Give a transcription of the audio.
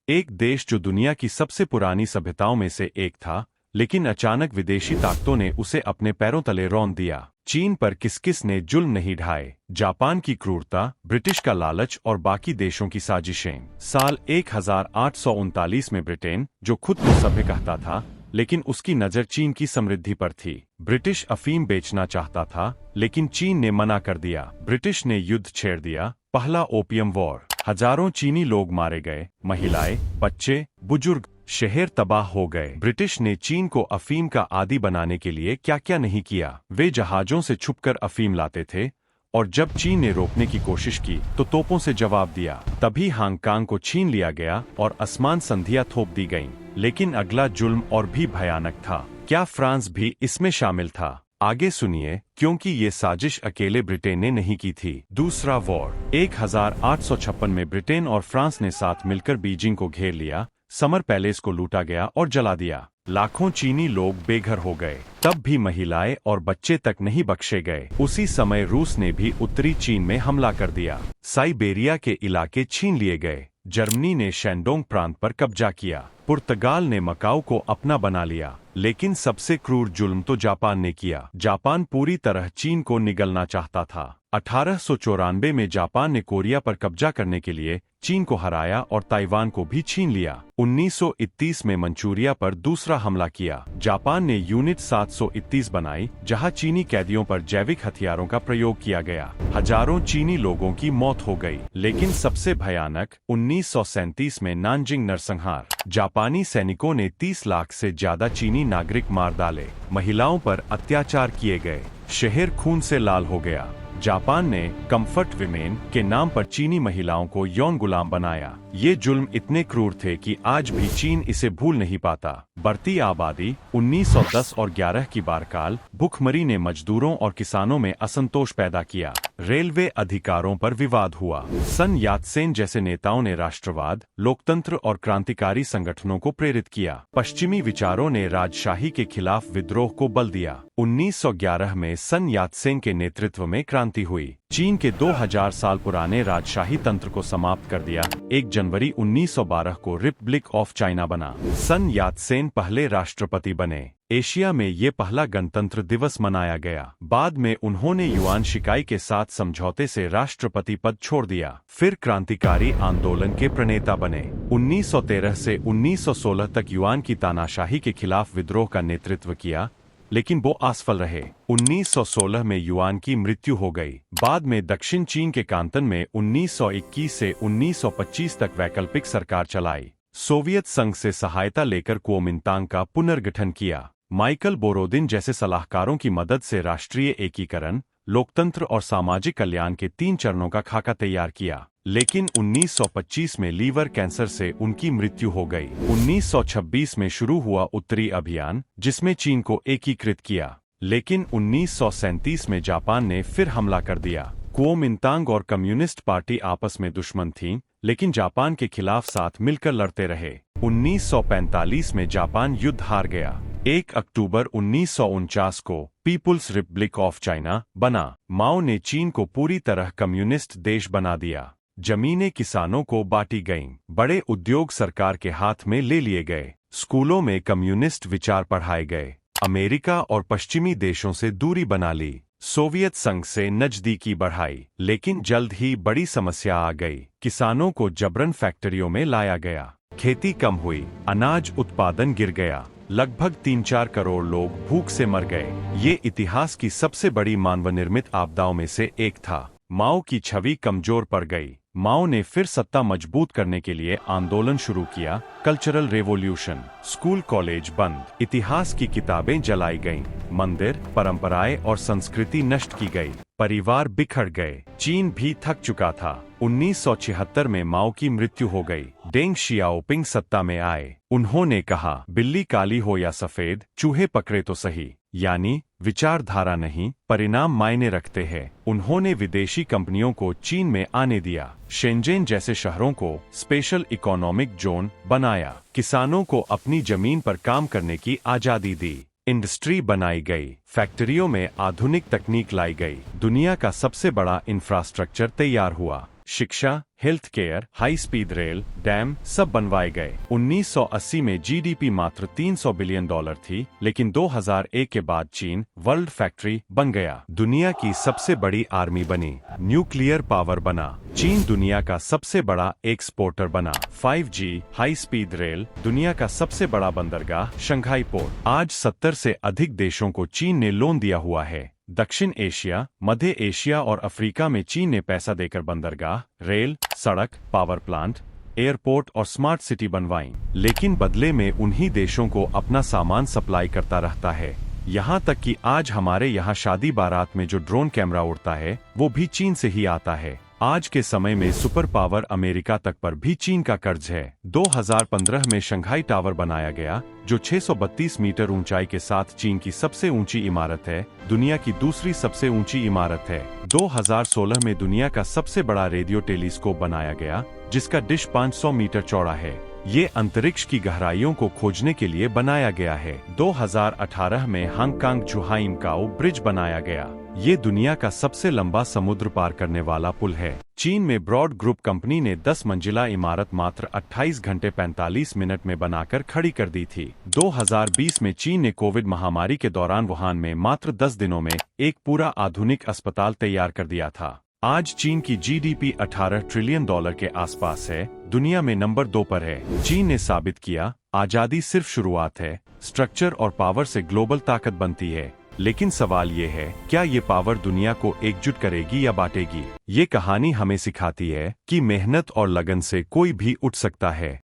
एक देश जो दुनिया की सबसे पुरानी सभ्यताओं में से एक था, लेकिन अचानक विदेशी ताकतों ने उसे अपने पैरों तले रौंद दिया। चीन पर किस किस ने जुल्म नहीं ढाए, जापान की क्रूरता, ब्रिटिश का लालच और बाकी देशों की साजिशें। साल 1839 में ब्रिटेन, जो खुद को सभ्य कहता था, लेकिन उसकी नजर चीन की समृद्धि पर थी। ब्रिटिश अफीम बेचना चाहता था, लेकिन चीन ने मना कर दिया। ब्रिटिश ने युद्ध छेड़ दिया, पहला ओपियम वॉर। हजारों चीनी लोग मारे गए, महिलाएं, बच्चे, बुजुर्ग, शहर तबाह हो गए। ब्रिटिश ने चीन को अफीम का आदी बनाने के लिए क्या क्या नहीं किया। वे जहाजों से छुपकर अफीम लाते थे, और जब चीन ने रोकने की कोशिश की तो तोपों से जवाब दिया। तभी हांगकांग को छीन लिया गया और आसमान संधियां थोप दी गईं। लेकिन अगला जुल्म और भी भयानक था। क्या फ्रांस भी इसमें शामिल था? आगे सुनिए, क्योंकि ये साजिश अकेले ब्रिटेन ने नहीं की थी। दूसरा वॉर। 1856 में ब्रिटेन और फ्रांस ने साथ मिलकर बीजिंग को घेर लिया। समर पैलेस को लूटा गया और जला दिया। लाखों चीनी लोग बेघर हो गए। तब भी महिलाएं और बच्चे तक नहीं बख्शे गए। उसी समय रूस ने भी उत्तरी चीन में हमला कर दिया। साइबेरिया के इलाके छीन लिए गए। जर्मनी ने शैंडोंग प्रांत पर कब्जा किया। पुर्तगाल ने मकाऊ को अपना बना लिया। लेकिन सबसे क्रूर जुल्म तो जापान ने किया। जापान पूरी तरह चीन को निगलना चाहता था। 1894 में जापान ने कोरिया पर कब्जा करने के लिए चीन को हराया और ताइवान को भी छीन लिया। 1931 में मंचूरिया पर दूसरा हमला किया। जापान ने यूनिट 731 बनाई, जहां चीनी कैदियों पर जैविक हथियारों का प्रयोग किया गया। हजारों चीनी लोगों की मौत हो गई। लेकिन सबसे भयानक 1937 में नानजिंग नरसंहार। जापानी सैनिकों ने 30 लाख से ज्यादा चीनी नागरिक मार डाले। महिलाओं पर अत्याचार किए गए। शहर खून से लाल हो गया। जापान ने कंफर्ट विमेन के नाम पर चीनी महिलाओं को यौन गुलाम बनाया। ये जुल्म इतने क्रूर थे कि आज भी चीन इसे भूल नहीं पाता। बढ़ती आबादी, 1910 और 11 की बारकाल भुखमरी ने मजदूरों और किसानों में असंतोष पैदा किया। रेलवे अधिकारों पर विवाद हुआ। सन यातसेन जैसे नेताओं ने राष्ट्रवाद, लोकतंत्र और क्रांतिकारी संगठनों को प्रेरित किया। पश्चिमी विचारों ने राजशाही के खिलाफ विद्रोह को बल दिया। 1911 में सन यातसेन के नेतृत्व में क्रांति हुई। चीन के 2000 साल पुराने राजशाही तंत्र को समाप्त कर दिया। 1 जनवरी 1912 को रिपब्लिक ऑफ चाइना बना। सन यातसेन पहले राष्ट्रपति बने। एशिया में ये पहला गणतंत्र दिवस मनाया गया। बाद में उन्होंने युआन शिकाई के साथ समझौते से राष्ट्रपति पद छोड़ दिया। फिर क्रांतिकारी आंदोलन के प्रणेता बने। 1913 से 1916 तक युआन की तानाशाही के खिलाफ विद्रोह का नेतृत्व किया, लेकिन वो असफल रहे। 1916 में युआन की मृत्यु हो गई। बाद में दक्षिण चीन के कांतन में 1921 से 1925 तक वैकल्पिक सरकार चलाई। सोवियत संघ से सहायता लेकर कुओमिंतांग का पुनर्गठन किया। माइकल बोरोदिन जैसे सलाहकारों की मदद से राष्ट्रीय एकीकरण, लोकतंत्र और सामाजिक कल्याण के 3 चरणों का खाका तैयार किया। लेकिन 1925 में लीवर कैंसर से उनकी मृत्यु हो गई। 1926 में शुरू हुआ उत्तरी अभियान, जिसमें चीन को एकीकृत किया। लेकिन 1937 में जापान ने फिर हमला कर दिया। कुओमिंतांग और कम्युनिस्ट पार्टी आपस में दुश्मन थीं, लेकिन जापान के खिलाफ साथ मिलकर लड़ते रहे। 1945 में जापान युद्ध हार गया। 1 अक्टूबर 1949 को पीपुल्स रिपब्लिक ऑफ चाइना बना। माओ ने चीन को पूरी तरह कम्युनिस्ट देश बना दिया। जमीनें किसानों को बांटी गईं। बड़े उद्योग सरकार के हाथ में ले लिए गए। स्कूलों में कम्युनिस्ट विचार पढ़ाए गए। अमेरिका और पश्चिमी देशों से दूरी बना ली। सोवियत संघ से नजदीकी बढ़ाई। लेकिन जल्द ही बड़ी समस्या आ गई। किसानों को जबरन फैक्ट्रियों में लाया गया। खेती कम हुई। अनाज उत्पादन गिर गया। लगभग 3-4 करोड़ लोग भूख से मर गए। ये इतिहास की सबसे बड़ी मानवनिर्मित आपदाओं में से एक था। माओ की छवि कमजोर पड़ गई। माओ ने फिर सत्ता मजबूत करने के लिए आंदोलन शुरू किया। Cultural revolution. स्कूल कॉलेज बंद। इतिहास की किताबें जलाई गईं। मंदिर, परंपराएं और संस्कृति नष्ट की गई। परिवार बिखर गए। चीन भी थक चुका था। 1976 में माओ की मृत्यु हो गई। डेंग शियाओपिंग सत्ता में आए। उन्होंने कहा, बिल्ली काली हो या सफेद, चूहे पकड़े तो सही। यानी विचारधारा नहीं, परिणाम मायने रखते हैं। उन्होंने विदेशी कंपनियों को चीन में आने दिया। शेंजेन जैसे शहरों को स्पेशल इकोनॉमिक जोन बनाया। किसानों को अपनी जमीन पर काम करने की आजादी दी। इंडस्ट्री बनाई गई। फैक्ट्रियों में आधुनिक तकनीक लाई गई। दुनिया का सबसे बड़ा इंफ्रास्ट्रक्चर तैयार हुआ। शिक्षा, health care, high speed rail, dam सब बनवाए गए। 1980 में जीडीपी मात्र $300 बिलियन थी, लेकिन 2001 के बाद चीन वर्ल्ड फैक्ट्री बन गया। दुनिया की सबसे बड़ी आर्मी बनी, न्यूक्लियर पावर बना, चीन दुनिया का सबसे बड़ा एक्सपोर्टर बना, 5G, हाई स्पीड रेल, दुनिया का सबसे बड़ा बंदरगाह, शंघाई पोर्ट। आज 70 से अधिक देशों को चीन ने लोन दिया हुआ है। दक्षिण एशिया, मध्य एशिया और अफ्रीका में चीन ने पैसा देकर बंदरगाह, रेल, सड़क, पावर प्लांट, एयरपोर्ट और स्मार्ट सिटी बनवाई। लेकिन बदले में उन्हीं देशों को अपना सामान सप्लाई करता रहता है। यहाँ तक कि आज हमारे यहाँ शादी बारात में जो ड्रोन कैमरा उड़ता है वो भी चीन से ही आता है। आज के समय में सुपर पावर अमेरिका तक पर भी चीन का कर्ज है। 2015 में शंघाई टावर बनाया गया, जो 632 मीटर ऊंचाई के साथ चीन की सबसे ऊंची इमारत है, दुनिया की दूसरी सबसे ऊंची इमारत है। 2016 में दुनिया का सबसे बड़ा रेडियो टेलीस्कोप बनाया गया, जिसका डिश 500 मीटर चौड़ा है। ये अंतरिक्ष की गहराइयों को खोजने के लिए बनाया गया है। 2018 में हांगकांग जुहाइम काओ ब्रिज बनाया गया। ये दुनिया का सबसे लंबा समुद्र पार करने वाला पुल है। चीन में ब्रॉड ग्रुप कंपनी ने 10 मंजिला इमारत मात्र 28 घंटे 45 मिनट में बनाकर खड़ी कर दी थी। 2020 में चीन ने कोविड महामारी के दौरान वुहान में मात्र 10 दिनों में एक पूरा आधुनिक अस्पताल तैयार कर दिया था। आज चीन की जीडीपी $18 ट्रिलियन के आसपास है, दुनिया में नंबर 2 पर है। चीन ने साबित किया, आजादी सिर्फ शुरुआत है, स्ट्रक्चर और पावर से ग्लोबल ताकत बनती है। लेकिन सवाल ये है, क्या ये पावर दुनिया को एकजुट करेगी या बांटेगी? ये कहानी हमें सिखाती है कि मेहनत और लगन से कोई भी उठ सकता है।